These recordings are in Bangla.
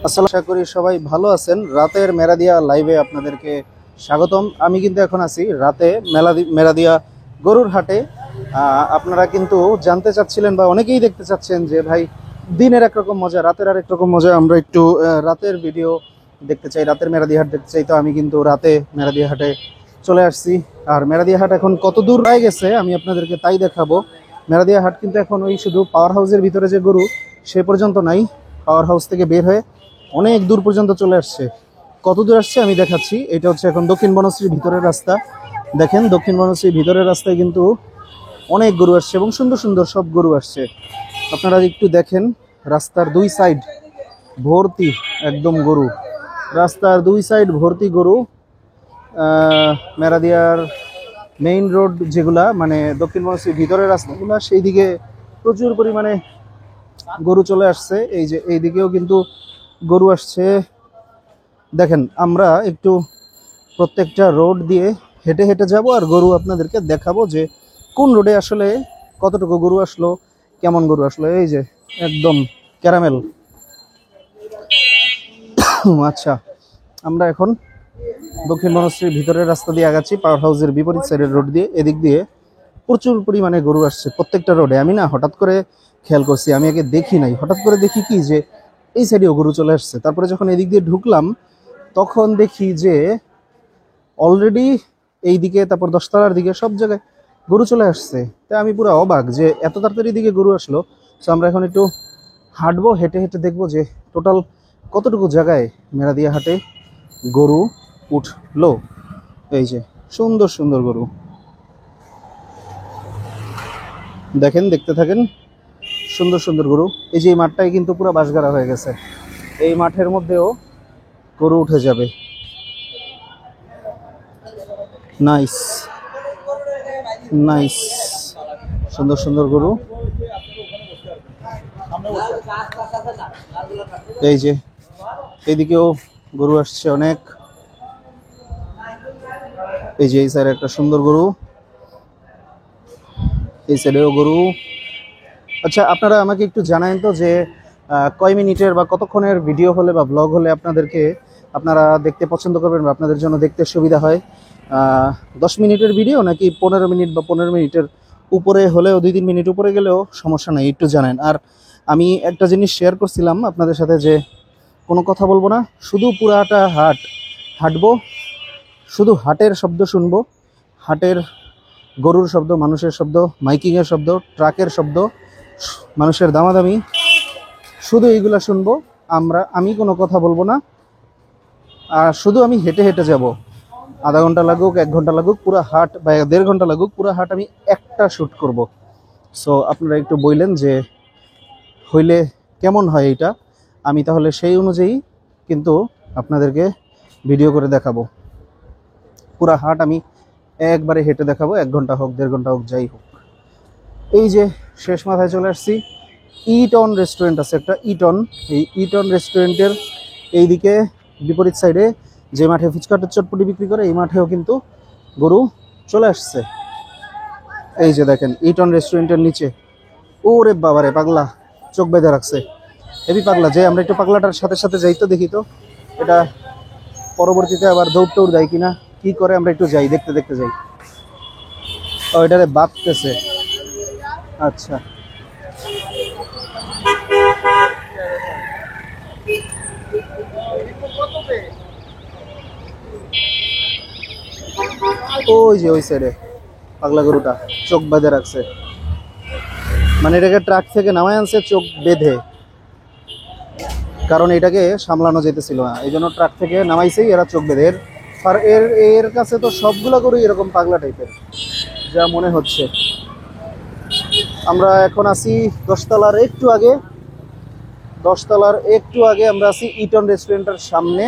আসসালামু আশা করি সবাই ভালো আছেন। রাতের মেরাদিয়া লাইভে আপনাদেরকে স্বাগতম। আমি কিন্তু এখন আছি রাতে মেরাদিয়া গরুর হাটে। আপনারা কিন্তু জানতে চাচ্ছিলেন বা অনেকেই দেখতে চাচ্ছেন যে ভাই দিনের একরকম মজা, রাতের আরেক রকম মজা। আমরা একটু রাতের ভিডিও দেখতে চাই, রাতের মেরাদিয়া হাট দেখতে চাই। তো আমি কিন্তু রাতে মেরাদিয়া হাটে চলে আসছি। আর মেরাদিয়া হাট এখন কত দূর হয়ে গেছে আমি আপনাদেরকে তাই দেখাবো। মেরাদিয়া হাট কিন্তু এখন ওই শুধু পাওয়ার হাউসের ভিতরে যে গরু সে পর্যন্ত নাই, পাওয়ার হাউস থেকে বের হয়ে অনেক দূর পর্যন্ত চলে আসছে। কত দূর আসছে আমি দেখাচ্ছি। এটা হচ্ছে এখন দক্ষিণ বনশ্রীর ভিতরের রাস্তা। দেখেন দক্ষিণ বনশ্রীর ভিতরের রাস্তায় কিন্তু অনেক গরু আসছে এবং সুন্দর সুন্দর সব গরু আসছে। আপনারা একটু দেখেন, রাস্তার দুই সাইড ভর্তি একদম গরু, রাস্তার দুই সাইড ভর্তি গরু। মেরাদিয়ার মেইন রোড যেগুলা, মানে দক্ষিণ বনশ্রীর ভিতরের রাস্তাগুলা, সেই দিকে প্রচুর পরিমাণে গরু চলে আসছে। এই যে এই দিকেও কিন্তু গরু আসছে। দেখেন আমরা একটু প্রত্যেকটা রোড দিয়ে হেঁটে হেঁটে যাব আর গরু আপনাদেরকে দেখাবো যে কোন রোডে আসলে কতটুকু গরু আসলো, কেমন গরু আসলো। এই যে একদম ক্যারামেল। আচ্ছা, আমরা এখন দক্ষিণ বনশ্রীর ভিতরের রাস্তা দিয়ে আগাচ্ছি, পাওয়ার হাউসের বিপরীত সাইডের রোড দিয়ে। এদিক দিয়ে প্রচুর পরিমাণে গরু আসছে প্রত্যেকটা রোডে। আমি না হঠাৎ করে খেয়াল করছি, আমি আগে দেখি নাই, হঠাৎ করে দেখি কি যে এই সাইডেও গরু চলে আসছে। তারপরে যখন এদিক দিয়ে ঢুকলাম তখন দেখি যে অলরেডি এই দিকে, তারপর দশতলার দিকে সব জায়গায় গরু চলে আসছে। তাই আমি পুরো অবাক যে এত তাড়াতাড়ি দিকে গরু আসলো। তো আমরা এখন একটু হাঁটবো, হেঁটে হেঁটে দেখবো যে টোটাল কতটুকু জায়গায় মেরাদিয়া হাটে গরু উঠলো। এই যে সুন্দর সুন্দর গরু দেখেন, দেখতে থাকেন, সুন্দর সুন্দর গরু। এই যে এই মাঠটাই কিন্তু পুরো বাঁশগাড়া হয়ে গেছে, এই মাঠের মধ্যেও গরু উঠে যাবে। নাইস নাইস, সুন্দর সুন্দর গরু। এই যে এইদিকেও গরু আসছে অনেক। এই যে এই সাইডে একটা সুন্দর গরু, এই সাইডেও গরু। আচ্ছা, আপনারা আমাকে একটু জানায়েন তো যে কয় মিনিটের বা কতক্ষণের ভিডিও হলে বা ব্লগ হলে আপনারা দেখতে পছন্দ করবেন বা আপনাদের জন্য দেখতে সুবিধা হয়। 10 মিনিটের ভিডিও নাকি 15 মিনিট বা 15 মিনিটের উপরে হলেও, 2-3 মিনিট উপরে গেলেও সমস্যা নাই, একটু জানেন। আর আমি একটা জিনিস শেয়ার করছিলাম আপনাদের সাথে যে কোনো কথা বলবো না, শুধু পুরাটা হাঁটবো, শুধু হাটের শব্দ শুনবো, হাটের গরুর শব্দ, মানুষের শব্দ, মাইকিংয়ের শব্দ, ট্রাকের শব্দ, মানুষের দামাদামি, শুধু এইগুলা শুনবো। আমি কোনো কথা বলবো না, আর শুধু আমি হেঁটে হেঁটে যাব। আধা ঘন্টা লাগুক, 1 ঘন্টা লাগুক, পুরো হাট বা 1.5 ঘন্টা লাগুক, পুরো হাট আমি একটা শ্যুট করব। সো আপনারা একটু বললেন যে হইলে কেমন হয় এইটা, আমি তাহলে সেই অনুযায়ী কিন্তু আপনাদেরকে ভিডিও করে দেখাবো। পুরা হাট আমি একবারে হেঁটে দেখাবো, 1 ঘন্টা হোক, 1.5 ঘন্টা হোক, যাই হোক। এই যে শেষ মাথায় চলে আসছি, ইটন রেস্টুরেন্ট আছে একটা, ইটন। এই ইটন রেস্টুরেন্টের এইদিকে বিপরীত সাইডে যে মাঠে ফুচকাটের চটপটি বিক্রি করে, এই মাঠেও কিন্তু গরু চলে আসছে। এই যে দেখেন ইটন রেস্টুরেন্টের নিচে। ওরে বাবারে, পাগলা চোখ বেঁধে রাখছে, হেবি পাগলা। যে আমরা একটু পাগলাটার সাথে সাথে যাই তো, দেখি তো এটা পরবর্তীতে আবার দৌড় দেয় কিনা, কি করে, আমরা একটু যাই, দেখতে দেখতে যাই। ও এটারে বাঁধতেছে। আচ্ছা, ওই যে ওই সাইডে পাগলা গরুটা চোখ বেঁধে রাখছে, মানে এটাকে ট্রাক থেকে নামায় আনছে চোখ বেঁধে, কারণ এটাকে সামলানো যেতেছিল না, এই জন্য ট্রাক থেকে নামাইছেই এরা চোখ বেঁধে। আর এর কাছে তো সবগুলা গরুই এরকম পাগলা টাইপের যা মনে হচ্ছে। আমরা এখন আছি দশতলার একটু আগে আমরা আছি ইটন রেস্টুরেন্টের সামনে,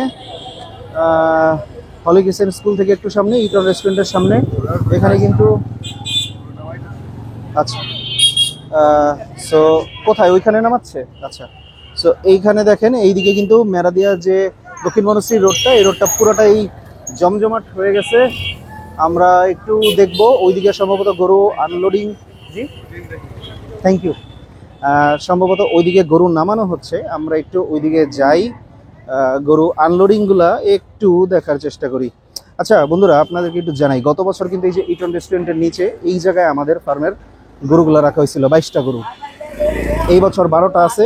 হলি ক্রিসেন্ট স্কুল থেকে একটু সামনে, ইটন রেস্টুরেন্টের সামনে। এখানে কিন্তু আচ্ছা, সো কোথায়, ওইখানে নামাচ্ছে? আচ্ছা, সো এইখানে দেখেন এইদিকে কিন্তু মেরাদিয়া যে দক্ষিণ বনশ্রী রোডটা, এই রোডটা পুরোটাই জমজমাট হয়ে গেছে। আমরা একটু দেখবো, ওইদিকে সম্ভবত গরু আনলোডিং, জি থ্যাংক ইউ, সম্ভবত ওইদিকে গরু নামানো হচ্ছে। আমরা একটু ওইদিকে যাই, গরু আনলোডিংগুলা একটু দেখার চেষ্টা করি। আচ্ছা বন্ধুরা, আপনাদেরকে একটু জানাই, গত বছর কিন্তু এই যে ইটন রেস্টুরেন্টের নিচে এই জায়গায় আমাদের ফার্মের গরুগুলো রাখা হয়েছিল 22টা গরু। এই বছর 12টা আছে।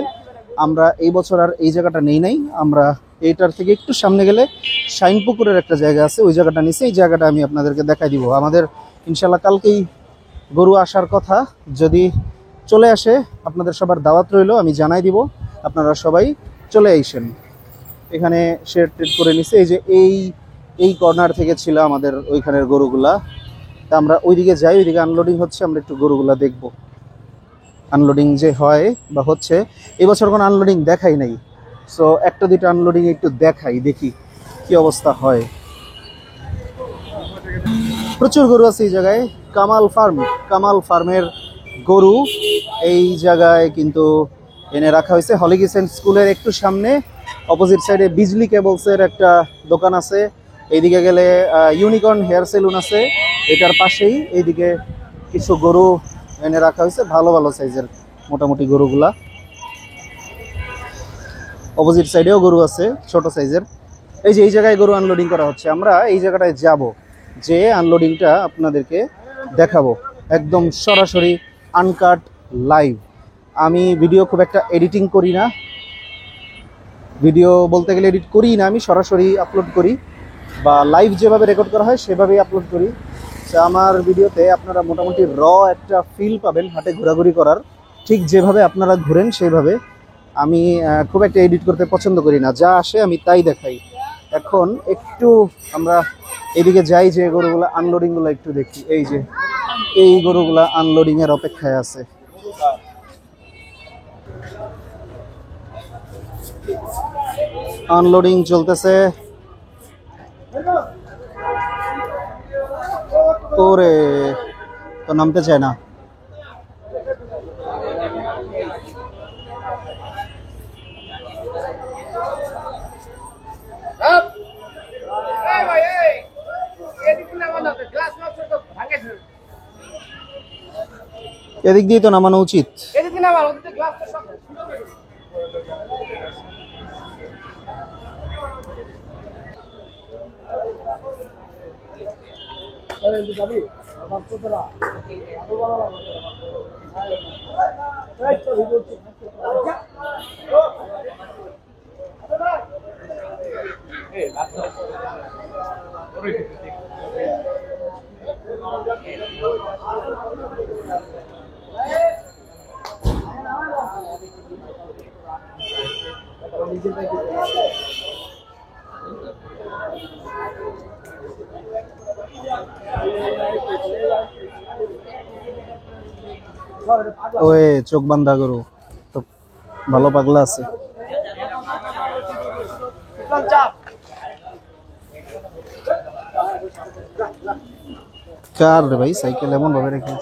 আমরা এই বছর আর এই জায়গাটা নেই নাই, আমরা এইটার থেকে একটু সামনে গেলে শাইনপুকুরের একটা জায়গা আছে, ওই জায়গাটা নিচে। এই জায়গাটা আমি আপনাদেরকে দেখাই দিব। আমাদের ইনশাল্লাহ কালকেই গরু আসার কথা, যদি চলে আসে আপনাদের সবার দাওয়াত রইল, আমি জানাই দিব, আপনারা সবাই চলে আইসেন। এখানে শেড টেড করে নিছে। এই যে এই কর্নার থেকে ছিল আমাদের ওইখানের গরুগুলা। তা আমরা ওইদিকে যাই, ওইদিকে আনলোডিং হচ্ছে, আমরা একটু গরুগুলা দেখব আনলোডিং যে হয় বা হচ্ছে। এবছর কোনো আনলোডিং দেখাই নাই, সো একটা দুইটা আনলোডিং একটু দেখাই, দেখি কি অবস্থা হয়। প্রচুর গরু আছে এই জায়গায়। কামাল ফার্মের গরু এই জায়গায় কিন্তু এনে রাখা হয়েছে। হলিগিসেন্ট স্কুলের একটু সামনে অপোজিট সাইডে বিজলি কেবলসের একটা দোকান আছে। এইদিকে গেলে ইউনিকর্ন হেয়ার সেলুন আছে, এটার পাশেই এইদিকে কিছু গরু এনে রাখা হয়েছে, ভালো ভালো সাইজের মোটামুটি গরুগুলা। অপোজিট সাইডেও গরু আছে ছোট সাইজের। এই যে এই জায়গায় গরু আনলোডিং করা হচ্ছে, আমরা এই জায়গাটায় যাব, যে আনলোডিংটা আপনাদেরকে দেখাবো একদম সরাসরি আনকাট লাইভ। আমি ভিডিও খুব একটা এডিটিং করি না, ভিডিও বলতে গেলে এডিট করি না, আমি সরাসরি আপলোড করি, বা লাইভ যেভাবে রেকর্ড করা হয় সেভাবেই আপলোড করি। আমার ভিডিওতে আপনারা মোটামুটি একটা ফিল পাবেন হাটে ঘোরাঘুরি করার, ঠিক যেভাবে আপনারা ঘুরেন সেইভাবে। আমি খুব একটা এডিট করতে পছন্দ করি না, যা আসে আমি তাই দেখাই। এখন একটু আমরা এদিকে যাই, যে গরুগুলো আনলোডিংগুলো একটু দেখি। এই যে এই গরুগুলা আনলোডিংয়ের অপেক্ষায় আছে। আনলোডিং চলতেছে। ওরে, তো নামতে চায় না। এদিক দিয়ে তো নামানো উচিত। ওই চোখ বান্ধা গরু তো ভালো পাগলা আছে। কার রে ভাই সাইকেল এমন ভাবে রেখে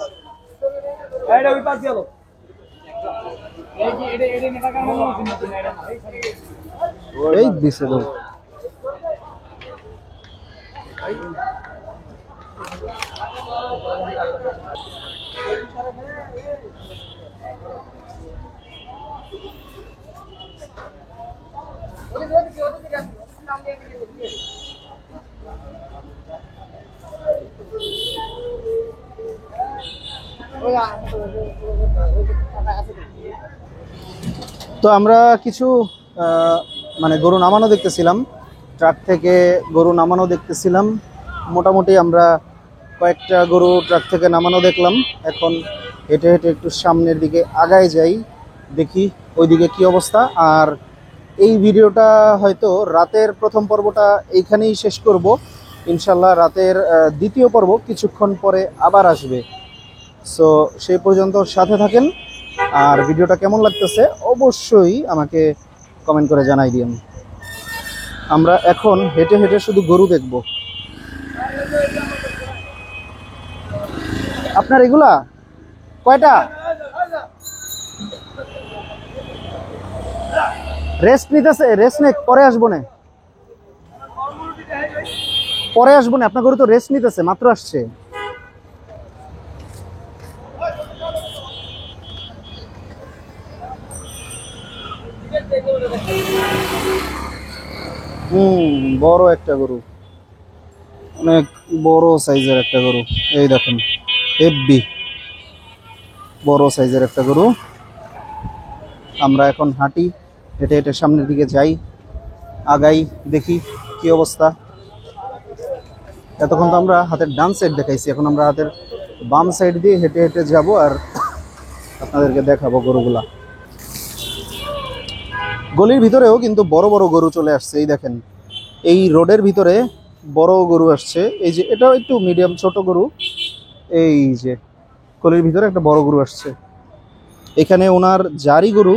এই দিছে গরু। তো আমরা কিছু মানে গরু নামানো দেখতেছিলাম, ট্রাক থেকে গরু নামানো দেখতেছিলাম। মোটামুটি আমরা কয়েকটা গরু ট্রাক থেকে নামানো দেখলাম। এখন হেঁটে হেঁটে একটু সামনের দিকে আগায় যাই, দেখি ওইদিকে কি অবস্থা। আর এই ভিডিওটা হয়তো রাতের প্রথম পর্বটা এইখানেই শেষ করব। ইনশাল্লাহ রাতের দ্বিতীয় পর্ব কিছুক্ষণ পরে আবার আসবে। সো সেই পর্যন্ত সাথে থাকেন। আর ভিডিওটা কেমন লাগতেছে অবশ্যই আমাকে কমেন্ট করে জানাই দিন। আমরা এখন হেঁটে হেঁটে শুধু গরু দেখব। আপনার এগুলা কয়টা? রেস্ট নিতেছে, রেস্ট নেই, পরে আসবো না, পরে আসবো না। আপনার গরু তো রেস্ট নিতেছে, মাত্র আসছে। বড় একটা গরু, অনেক বড় সাইজের একটা গরু। এই দেখেন হেভি বড় সাইজের একটা গরু। আমরা এখন হাঁটি, হেঁটে হেঁটে সামনের দিকে যাই, আগাই, দেখি কি অবস্থা। এতক্ষণ তো আমরা হাতের ডান সাইড দেখাইছি, এখন আমরা হাতের বাম সাইড দিয়ে হেঁটে হেঁটে যাব আর আপনাদেরকে দেখাবো গরুগুলা। গলির ভিতরেও কিন্তু বড় বড় গরু চলে আসছে। এই দেখেন এই রোডের ভিতরে বড় গরু আসছে। এই যে এটাও একটু মিডিয়াম ছোট গরু। এই যে গলির ভিতরে একটা বড় গরু আসছে। এখানে ওনার জারি গরু,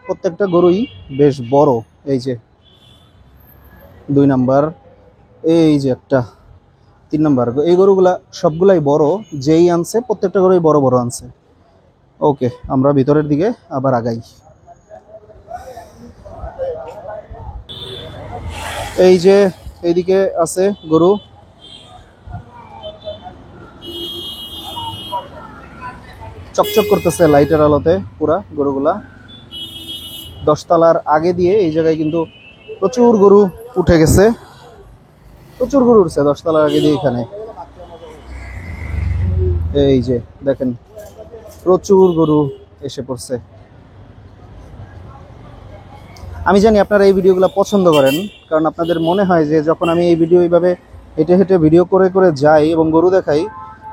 প্রত্যেকটা গরুই বেশ বড়। এই যে 2 নাম্বার, এই যে একটা 3 নাম্বার। এই গরুগুলা সবগুলাই বড়, যেই আনছে প্রত্যেকটা গরুই বড় বড় আনছে। ওকে, আমরা ভিতরের দিকে আবার আগাই। এই যে এইদিকে আছে গরু, চকচক করতেছে লাইটের আলোতে পুরা গরুগুলা। 10 তলার আগে দিয়ে এই জায়গায় কিন্তু প্রচুর গরু উঠে গেছে, প্রচুর গরু উঠছে 10 তলার আগে দিয়ে। এখানে এই যে দেখেন প্রচুর গরু এসে পড়ছে। আমি জানি আপনারা এই ভিডিওগুলো পছন্দ করেন, কারণ আপনাদের মনে হয় যে যখন আমি এই ভিডিও এইভাবে হেঁটে হেঁটে ভিডিও করে করে যাই এবং গরু দেখাই,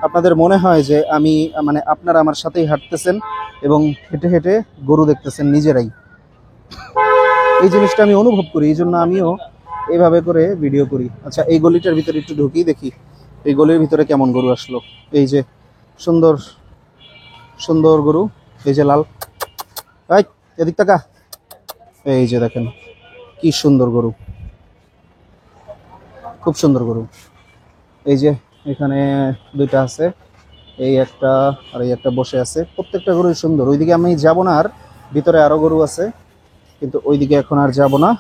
আপনাদের মনে হয় যে আমি মানে আপনারা আমার সাথেই হাঁটতেছেন এবং হেঁটে হেঁটে গরু দেখতেছেন নিজেরাই। এই জিনিসটা আমি অনুভব করি, এই জন্য আমিও এইভাবে করে ভিডিও করি। আচ্ছা, এই গলিটার ভিতরে একটু ঢুকি, দেখি এই গলির ভিতরে কেমন গরু আসলো। এই যে সুন্দর সুন্দর গরু, এই যে লাল, এই এদিক টাকা, এই যে দেখেন কি সুন্দর গরু, খুব সুন্দর গরু। এই যে এখানে 2টা আছে, এই একটা আর এই একটা বসে আছে। প্রত্যেকটা গরুই সুন্দর। ওইদিকে আমি যাব না, আর ভিতরে আরো গরু আছে, কিন্তু ওইদিকে এখন আর যাব না।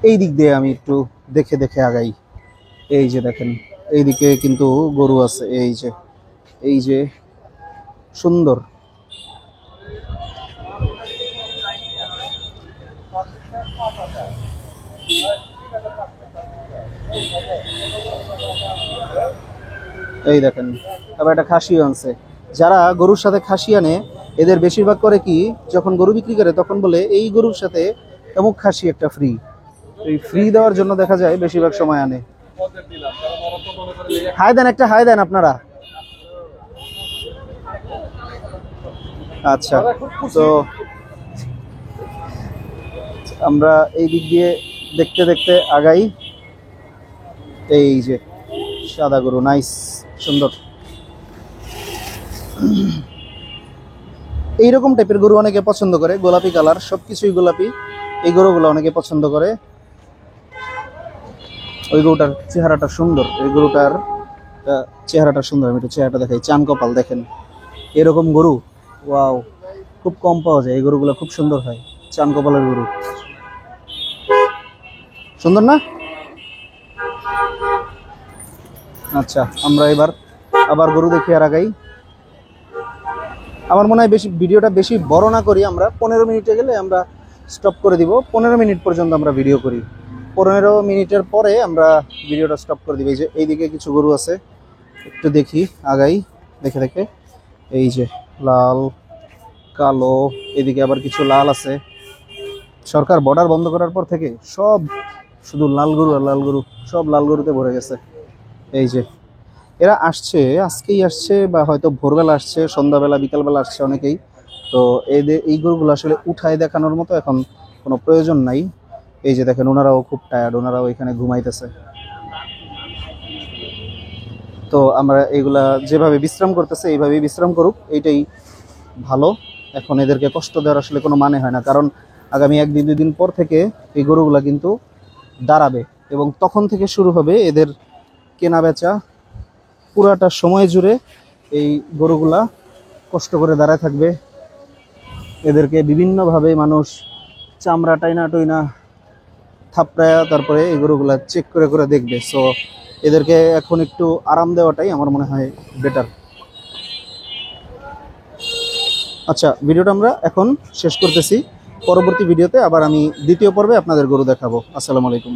এই দিক দিয়ে আমি একটু দেখে দেখে আগাই। এই যে দেখেন এইদিকে কিন্তু গরু আছে। এই যে এই যে সুন্দর। এই দেখেন আবার একটা খাসিও আনছে। যারা গরুর সাথে খাসি আনে এদের বেশিরভাগ করে কি, যখন গরু বিক্রি করে তখন বলে এই গরুর সাথে অমুক খাসি একটা ফ্রি। এই ফ্রি দেওয়ার জন্য দেখা যায় বেশিরভাগ সময় আনে। হাই দেন, একটা হাই দেন আপনারা। আচ্ছা, তো আমরা এই দিক দিয়ে দেখতে দেখতে আগাই। এই যে সাদা গরু, নাইস, সুন্দর। এইরকম টাইপের গরু অনেকে পছন্দ করে, গোলাপি কালার, সবকিছুই গোলাপি। এই গরুগুলো অনেকে পছন্দ করে। ওই গরুটার চেহারাটা সুন্দর, এই গরুটার চেহারাটা সুন্দর। আমি একটু চেহারাটা দেখাই, চান কপাল দেখেন। এরকম গরু ওয়াও, খুব কম পাওয়া যায়। এই গরুগুলো খুব সুন্দর হয়, চান কপালের গরু। সুন্দর না? আচ্ছা, আমরা এবার আবার গরু দেখি আর আগাই। আমার মনে হয় বেশি ভিডিওটা বেশি বড় না করি, আমরা 15 মিনিটে গেলে আমরা স্টপ করে দিব। 15 মিনিট পর্যন্ত আমরা ভিডিও করি, 15 মিনিটের পরে আমরা ভিডিওটা স্টপ করে দিব। এই যে এইদিকে কিছু গরু আছে, একটু দেখি আগাই দেখে দেখে। এই যে লাল কালো, এদিকে আবার কিছু লাল আছে। সরকার বর্ডার বন্ধ করার পর থেকে সব শুধু লাল গরু আর লাল গরু, সব লাল গরুতে ভরে গেছে। এই যে এরা আসছে, আজকেই আসছে বা হয়তো ভোরবেলা আসছে, সন্ধ্যাবেলা বিকালবেলা আসছে অনেকেই। তো এই গরুগুলো আসলে উঠায় দেখানোর মতো এখন কোনো প্রয়োজন নাই। এই যে দেখেন ওনারাও খুব টায়ার্ড, ওনারাও এখানে ঘুমাইতেছে। তো আমরা এইগুলা যেভাবে বিশ্রাম করতেছে এইভাবেই বিশ্রাম করুক, এইটাই ভালো। এখন এদেরকে কষ্ট দেওয়ার আসলে কোনো মানে হয় না, কারণ আগামী 1-2 দিন পর থেকে এই গরুগুলা কিন্তু দাঁড়াবে এবং তখন থেকে শুরু হবে এদের কেনা বেচা। পুরাটা সময় জুড়ে এই গরুগুলা কষ্ট করে দাঁড়ায় থাকবে। এদেরকে বিভিন্নভাবে মানুষ চামড়া টাইনা টইনা থাপড়ায়া তারপরে এই গরুগুলা চেক করে করে দেখবে। সো এদেরকে এখন একটু আরাম দেওয়াটাই আমার মনে হয় বেটার। আচ্ছা, ভিডিওটা আমরা এখন শেষ করতেছি। পরবর্তী ভিডিওতে আবার আমি দ্বিতীয় পর্বে আপনাদের গরু দেখাবো। আসসালামু আলাইকুম।